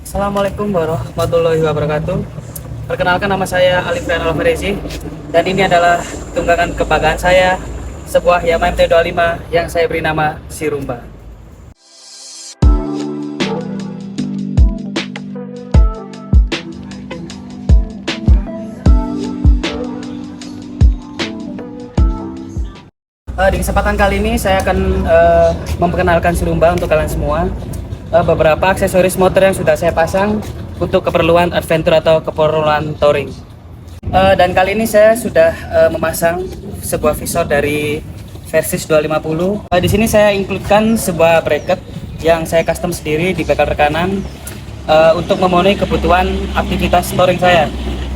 Assalamualaikum warahmatullahi wabarakatuh. Perkenalkan, nama saya Alifrian Alvarezi dan ini adalah tunggangan kebanggaan saya, sebuah Yamaha MT-25 yang saya beri nama Sirumba. Di kesempatan kali ini saya akan memperkenalkan Sirumba untuk kalian semua. Beberapa aksesoris motor yang sudah saya pasang untuk keperluan adventure atau keperluan touring. Dan kali ini saya sudah memasang sebuah visor dari Versys 250. Di sini saya includekan sebuah bracket yang saya custom sendiri di bakal rekanan untuk memenuhi kebutuhan aktivitas touring saya.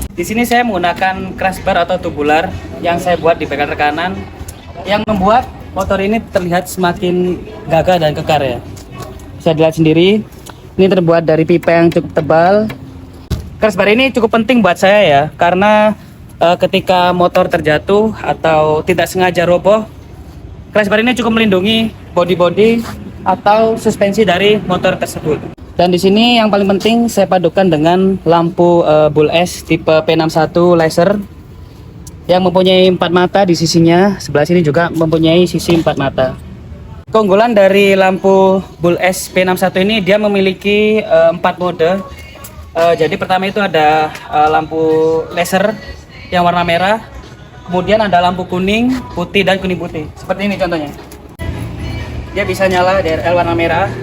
Di sini saya menggunakan crash bar atau tubular yang saya buat di bakal rekanan, yang membuat motor ini terlihat semakin gagah dan kekar ya. Bisa dilihat sendiri, ini terbuat dari pipa yang cukup tebal. Crash bar ini cukup penting buat saya ya, karena ketika motor terjatuh atau tidak sengaja roboh, crash bar ini cukup melindungi bodi-bodi atau suspensi dari motor tersebut. Dan di sini yang paling penting saya padukan dengan lampu Bull S tipe P61 laser yang mempunyai 4 mata di sisinya. Sebelah sini juga mempunyai sisi 4 mata. Keunggulan dari lampu Bull S P61 ini, dia memiliki 4 mode. Jadi pertama itu ada lampu laser yang warna merah, kemudian ada lampu kuning, putih, dan kuning putih. Seperti ini contohnya. Dia bisa nyala DRL warna merah.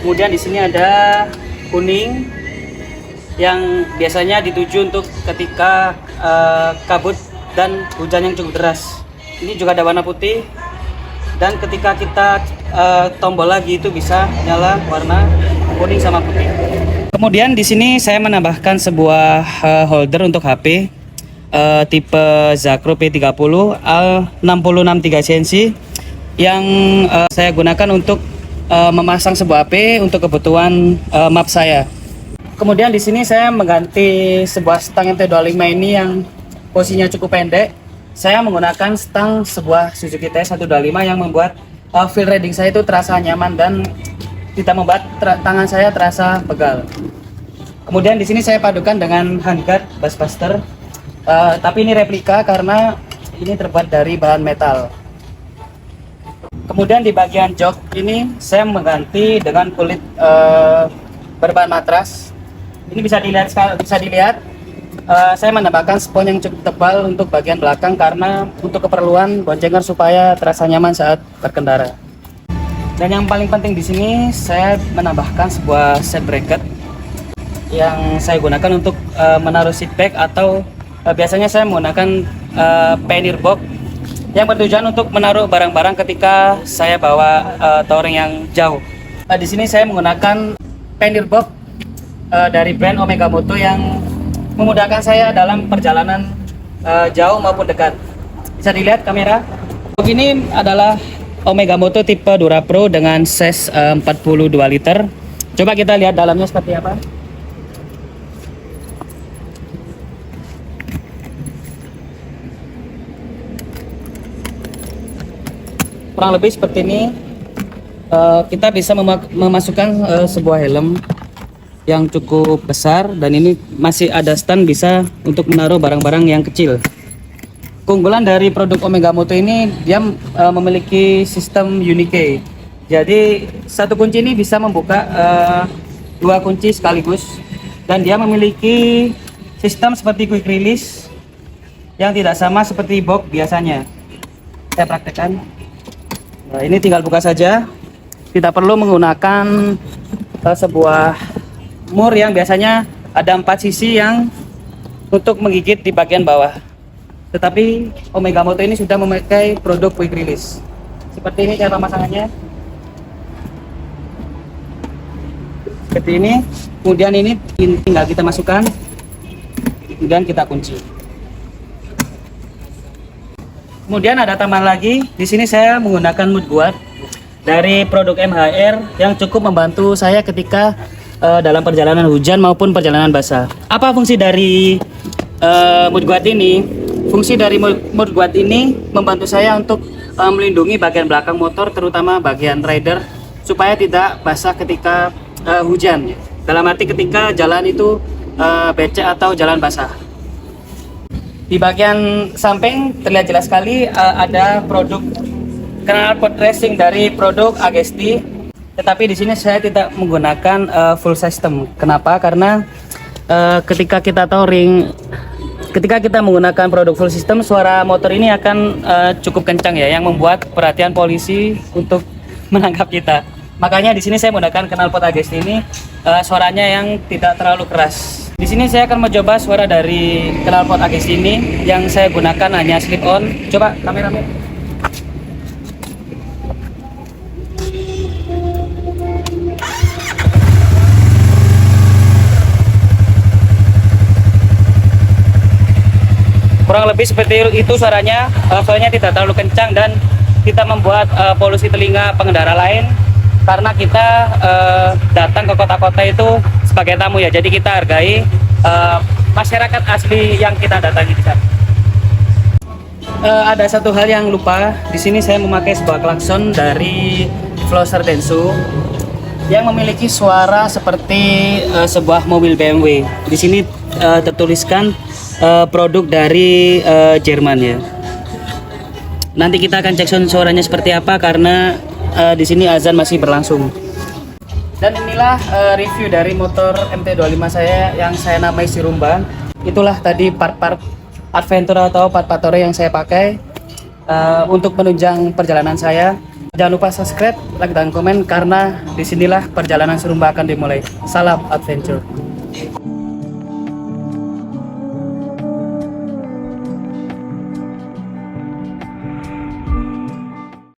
Kemudian di sini ada kuning yang biasanya dituju untuk ketika kabut dan hujan yang cukup deras. Ini juga ada warna putih, dan ketika kita tombol lagi itu bisa nyala warna kuning sama putih. Kemudian di sini saya menambahkan sebuah holder untuk HP tipe Zacro P30 Al 6063 cm yang saya gunakan untuk memasang sebuah HP untuk kebutuhan map saya. Kemudian di sini saya mengganti sebuah stang MT-25 ini yang posisinya cukup pendek. Saya menggunakan stang sebuah Suzuki TS125 yang membuat feel riding saya itu terasa nyaman dan tidak membuat tangan saya terasa pegal. Kemudian di sini saya padukan dengan handguard Bassbuster, tapi ini replika karena ini terbuat dari bahan metal. Kemudian di bagian jok ini saya mengganti dengan kulit berbahan matras. Ini bisa dilihat, saya menambahkan spons yang cukup tebal untuk bagian belakang karena untuk keperluan boncengan supaya terasa nyaman saat berkendara. Dan yang paling penting di sini saya menambahkan sebuah seat bracket yang saya gunakan untuk menaruh seat bag, atau biasanya saya menggunakan pannier box yang bertujuan untuk menaruh barang-barang ketika saya bawa touring yang jauh. Di sini saya menggunakan pannier box dari brand Omega Moto yang memudahkan saya dalam perjalanan jauh maupun dekat. Bisa dilihat kamera. Ini adalah Omega Moto tipe Dura Pro dengan size 42 liter. Coba kita lihat dalamnya seperti apa. Kurang lebih seperti ini. Kita bisa memasukkan sebuah helm yang cukup besar, dan ini masih ada stand bisa untuk menaruh barang-barang yang kecil. Keunggulan dari produk Omega Moto ini, dia memiliki sistem unique key. Jadi satu kunci ini bisa membuka 2 kunci sekaligus, dan dia memiliki sistem seperti quick release yang tidak sama seperti box biasanya. Saya praktekkan. Nah, ini tinggal buka saja, tidak perlu menggunakan sebuah mur yang biasanya ada 4 sisi yang untuk menggigit di bagian bawah. Tetapi Omega Moto ini sudah memakai produk quick release. Seperti ini cara pemasangannya. Seperti ini. Kemudian ini tinggal kita masukkan, kemudian kita kunci. Kemudian ada tambahan lagi. Di sini saya menggunakan mud guard dari produk MHR yang cukup membantu saya ketika dalam perjalanan hujan maupun perjalanan basah. Apa fungsi dari mud guard ini? Fungsi dari mud guard ini membantu saya untuk melindungi bagian belakang motor, terutama bagian rider, supaya tidak basah ketika hujan. Dalam arti ketika jalan itu becek atau jalan basah. Di bagian samping terlihat jelas sekali ada produk knalpot racing dari produk Agesti. Tetapi di sini saya tidak menggunakan full system. Kenapa? Karena ketika kita touring, ketika kita menggunakan produk full system, suara motor ini akan cukup kencang ya, yang membuat perhatian polisi untuk menangkap kita. Makanya di sini saya menggunakan knalpot Agesti ini, suaranya yang tidak terlalu keras. Di sini saya akan mencoba suara dari knalpot Agesti ini, yang saya gunakan hanya slip on. Coba kameramen. Kurang lebih seperti itu suaranya. Suaranya tidak terlalu kencang dan kita membuat polusi telinga pengendara lain, karena kita datang ke kota-kota itu sebagai tamu ya, jadi kita hargai masyarakat asli yang kita datangi di sana. Ada satu hal yang lupa, di sini saya memakai sebuah klakson dari Flosser Denso yang memiliki suara seperti sebuah mobil BMW. Di sini tertuliskan produk dari Jerman ya. Nanti kita akan cek sound suaranya seperti apa, karena di sini azan masih berlangsung. Dan inilah review dari motor MT25 saya yang saya namai Sirumba. Itulah tadi part-part adventure atau part-part touring yang saya pakai untuk menunjang perjalanan saya. Jangan lupa subscribe, like, dan komen, karena disinilah perjalanan Sirumba akan dimulai. Salam adventure.